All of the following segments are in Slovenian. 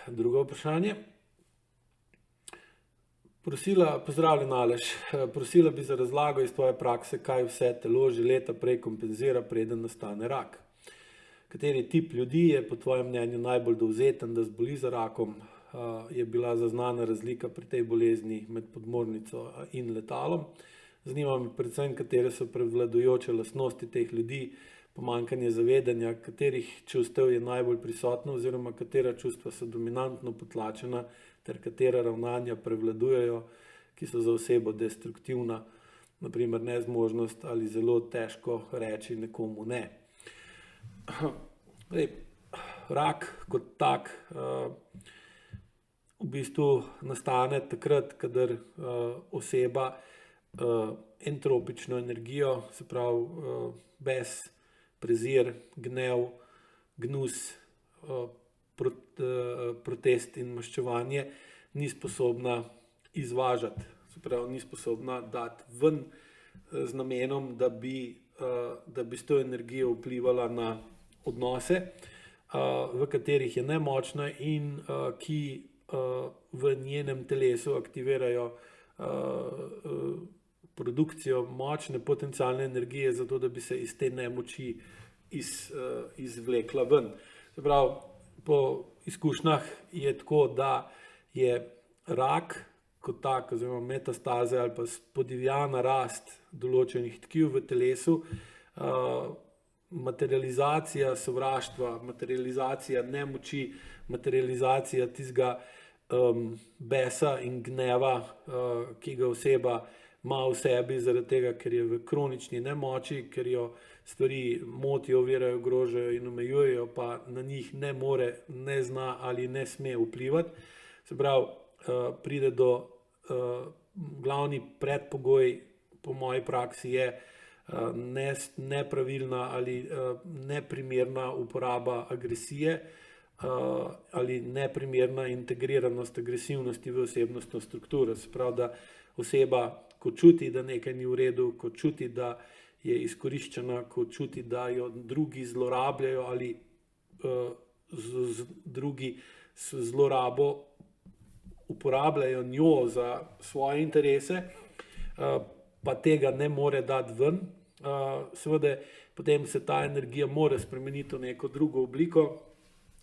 Drugo vprašanje. Pozdravljen Aleš, prosila bi za razlago iz tvoje prakse, kaj vse telo že leta prej kompenzira, preden nastane rak. Kateri tip ljudi je po tvojem mnenju najbolj dovzeten, da zboli za rakom? Je bila zaznana razlika pri tej bolezni med podmornico in letalom? Zanima me predvsem, katere so prevladujoče lastnosti teh ljudi, pomanjkanje zavedanja, katerih čustev je najbolj prisotno oziroma katera čustva so dominantno potlačena ter katera ravnanja prevladujejo, ki so za osebo destruktivna, naprimer nezmožnost ali zelo težko reči nekomu ne. Rak kot tak v bistvu nastane takrat, kadar oseba entropično energijo, se pravi bes, prezir, gnev, gnus, protest in maščevanje ni sposobna izvažati, se pravi ni sposobna dati ven z namenom, da bi s to energijo vplivala na odnose, v katerih je nemočna in ki v njenem telesu aktivirajo produkcijo močne potencialne energije, zato da bi se iz te nemoči izvlekla ven. Se pravi, po izkušnjah je tako, da je rak kot tak, oziroma metastaze ali pa spodivjana rast določenih tkiv v telesu, materializacija sovraštva, materializacija nemoči, materializacija tistega besa in gneva, ki ga oseba ima v sebi zaradi tega, ker je v kronični nemoči, ker jo stvari motijo, ovirajo, ogrožajo in omejujejo, pa na njih ne more, ne zna ali ne sme vplivati. Se pravi, pride do glavni predpogoj po moji praksi je nepravilna ali neprimerna uporaba agresije ali neprimerna integriranost agresivnosti v osebnostno strukturo. Se pravi, da oseba, ko čuti, da nekaj ni v redu, ko čuti, da je izkoriščena, ko čuti, da jo drugi zlorabljajo ali drugi s zlorabo uporabljajo njo za svoje interese, pa tega ne more dati ven, seveda potem se ta energija mora spremeniti v neko drugo obliko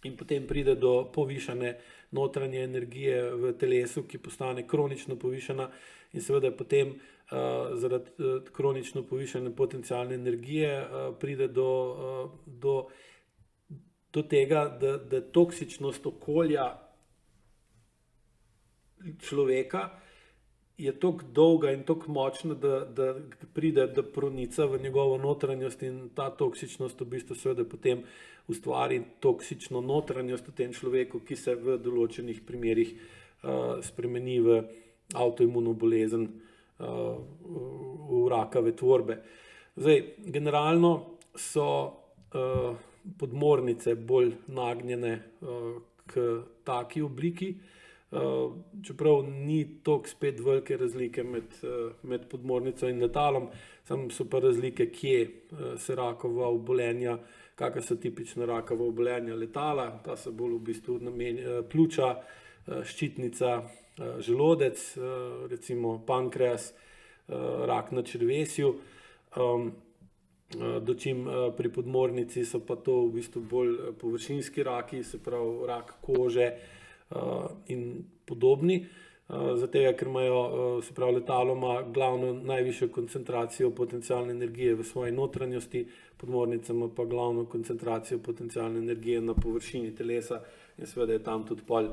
in potem pride do povišane notranje energije v telesu, ki postane kronično povišana in seveda potem zaradi kronično povišane potencialne energije pride do tega, da toksičnost okolja človeka je toliko dolga in toliko močna, da pride do pronica v njegovo notranjost in ta toksičnost v bistvu seveda potem ustvari toksično notranjost v tem človeku, ki se v določenih primerih spremeni v avtoimuno bolezen, v rakave tvorbe. Zdaj, generalno so podmornice bolj nagnjene k taki obliki, čeprav ni toliko spet velike razlike med podmornico in letalom, samo so pa razlike, kje se rakava obolenja, kakšna so tipična rakava obolenja letala, ta so bolj v bistvu pljuča, ščitnica, želodec, recimo pankreas, rak na črevesju, dočim pri podmornici so pa to v bistvu bolj površinski raki, se pravi rak kože in podobni, zato ker imajo, se pravi letalo ima glavno najvišjo koncentracijo potencialne energije v svoji notranjosti, podmornica ima pa glavno koncentracijo potencialne energije na površini telesa in seveda je tam tudi pol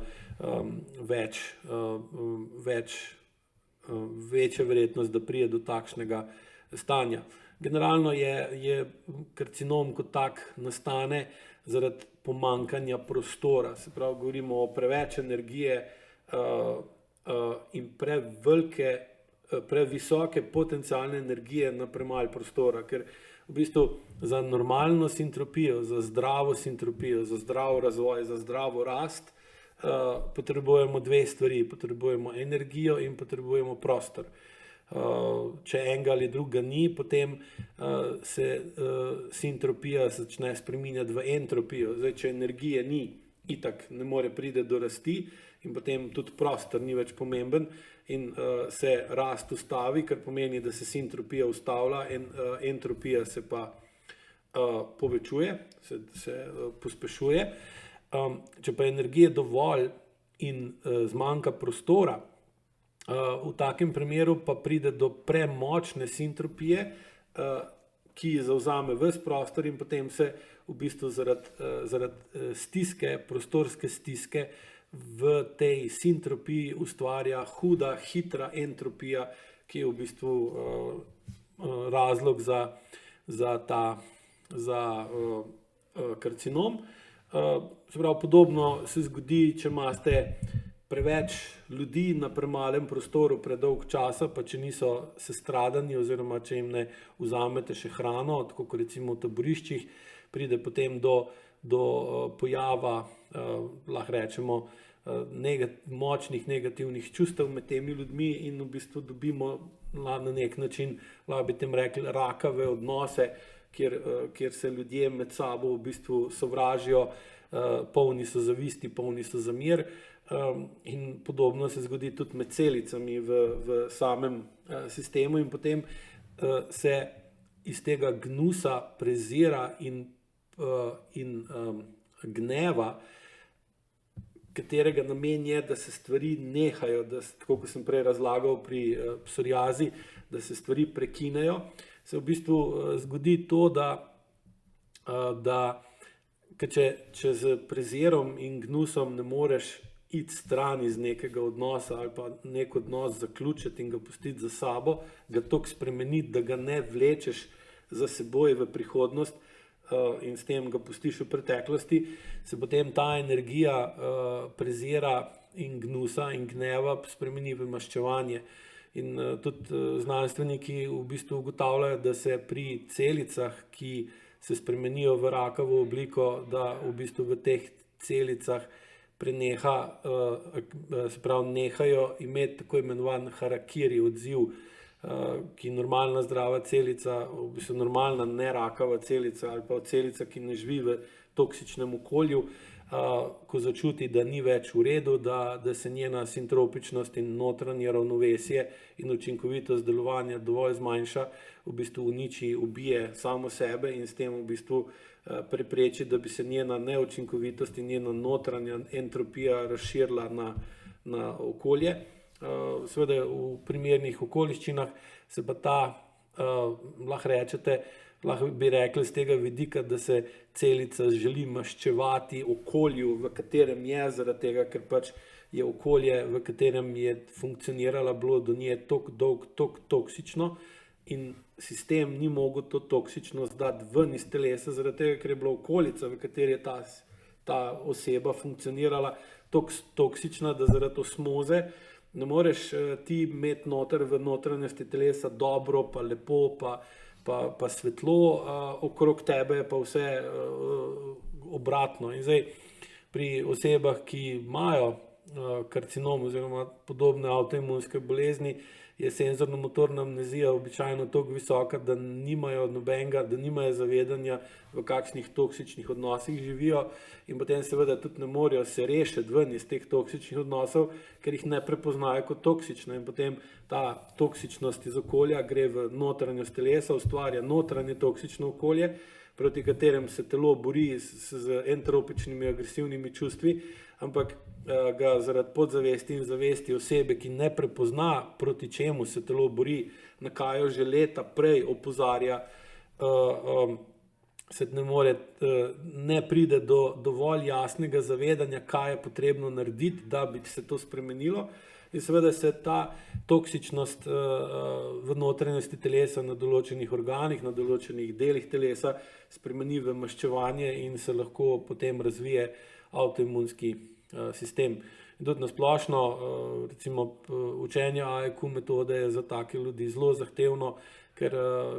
večja verjetnost, da pride do takšnega stanja. Generalno je karcinom kot tak nastane zaradi pomanjkanja prostora, se pravi govorimo o preveč energije in previsoke potencialne energije na premalo prostora, ker v bistvu za normalno sintropijo, za zdravo sintropijo, za zdrav razvoj, za zdravo rast potrebujemo dve stvari, potrebujemo energijo in potrebujemo prostor. Če enega ali drugega ni, potem se sintropija začne spreminjati v entropijo. Zdaj, če energije ni itak ne more priti do rasti in potem tudi prostor ni več pomemben in se rast ustavi, kar pomeni, da se sintropija ustavlja in entropija se pa povečuje, se pospešuje. Če pa je energije dovolj in zmanjka prostora, v takem primeru pa pride do premočne sintropije, ki zavzame ves prostor in potem se v bistvu zaradi stiske, prostorske stiske v tej sintropiji ustvarja huda, hitra entropija, ki je v bistvu razlog za karcinom. Se pravi, podobno se zgodi, če imate preveč ljudi na premalem prostoru predolg časa, pa če niso sestradani oziroma če jim ne vzamete še hrano, tako kot recimo v taboriščih, pride potem do pojava, lahko rečemo, močnih negativnih čustev med temi ljudmi in v bistvu dobimo na nek način, lahko bi tem rekli, rakave odnose, kjer se ljudje med sabo v bistvu sovražijo, polni so zavisti, polni so zamer. In podobno se zgodi tudi med celicami v samem sistemu in potem se iz tega gnusa, prezira in gneva, katerega namen je, da se stvari nehajo, da se, tako kot sem prej razlagal pri psoriazi, da se stvari prekinejo, se v bistvu zgodi to, da če z prezirom in gnusom ne moreš iti stran iz nekega odnosa ali pa nek odnos zaključiti in ga pustiti za sabo, ga toliko spremeniti, da ga ne vlečeš za seboj v prihodnost in s tem ga pustiš v preteklosti, se potem ta energija prezira in gnusa in gneva spremeni v maščevanje. In tudi znanstveniki v bistvu ugotavljajo, da se pri celicah, ki se spremenijo v rakavo obliko, da v bistvu v teh celicah preneha, se pravi, nehajo imeti tako imenovan harakiri odziv, ki normalna zdrava celica, v bistvu normalna nerakava celica ali pa celica, ki ne živi v toksičnem okolju, ko začuti, da ni več v redu, da se njena sintropičnost in notranje ravnovesje in učinkovitost delovanja dovolj zmanjša, v bistvu uniči, ubije samo sebe in s tem v bistvu prepreči, da bi se njena neučinkovitost in njena notranja entropija razširila na okolje. Seveda v primernih okoliščinah se pa ta, lahko bi rekli z tega vidika, da se celica želi maščevati okolju, v katerem je, zaradi tega, ker pač je okolje, v katerem je funkcionirala, bilo do nje toliko toksično in sistem ni mogel to toksičnost dati ven iz telesa, zaradi tega, ker je bila okolica, v kateri je ta oseba funkcionirala, toksična, da zaradi osmoze ne moreš ti imeti noter v notranjosti telesa dobro, pa lepo, pa svetlo okrog tebe, pa vse obratno. In zdaj pri osebah, ki imajo karcinom oziroma podobne avtoimunske bolezni, je senzorno-motorna amnezija običajno toliko visoka, da nimajo nobenega, da nimajo zavedanja, v kakšnih toksičnih odnosih živijo in potem seveda tudi ne morejo se rešiti ven iz teh toksičnih odnosov, ker jih ne prepoznajo kot toksične in potem ta toksičnost iz okolja gre v notranjost telesa, ustvarja notranje toksično okolje, proti katerem se telo bori z entropičnimi agresivnimi čustvi, ampak ga zaradi podzavesti in zavesti osebe, ki ne prepozna, proti čemu se telo bori, na kaj jo že leta prej opozarja, se ne pride do dovolj jasnega zavedanja, kaj je potrebno narediti, da bi se to spremenilo. In seveda se ta toksičnost v notranjosti telesa na določenih organih, na določenih delih telesa spremeni v maščevanje in se lahko potem razvije avtoimunski sistem. In tudi nasplošno, recimo učenje AEQ metode je za take ljudi zelo zahtevno, ker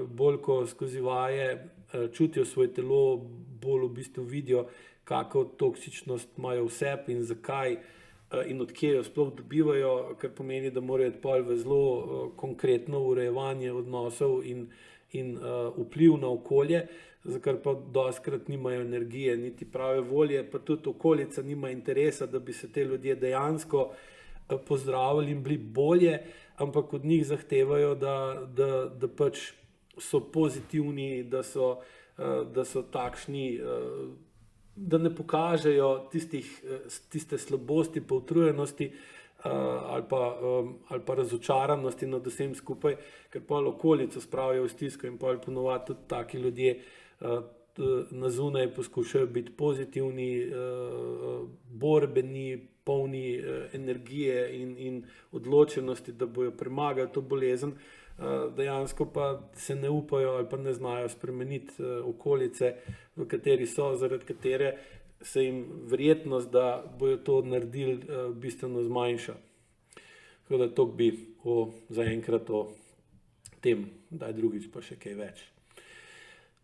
bolj ko skozi vaje čutijo svoje telo, bolj v bistvu vidijo, kako toksičnost imajo v sebi in zakaj in odkje jo sploh dobivajo, kar pomeni, da morajo pol v zelo konkretno urejevanje odnosov in vpliv na okolje, za kar pa dostikrat nimajo energije, niti prave volje, pa tudi okolica nima interesa, da bi se te ljudje dejansko pozdravili in bili bolje, ampak od njih zahtevajo, da pač so pozitivni, da so takšni, da ne pokažejo tiste slabosti, pa utrujenosti ali pa razočaranosti nad vsem skupaj, ker pa okolico spravijo v stisko in pa ponovadi tudi taki ljudje na zunaj poskušajo biti pozitivni, borbeni, polni energije in odločenosti, da bojo premagali to bolezen, dejansko pa se ne upajo ali pa ne znajo spremeniti okolice, v kateri so, zaradi katere se jim verjetnost, da bojo to naredili, bistveno zmanjša. Tako da to bi zaenkrat o tem, daj drugič pa še kaj več.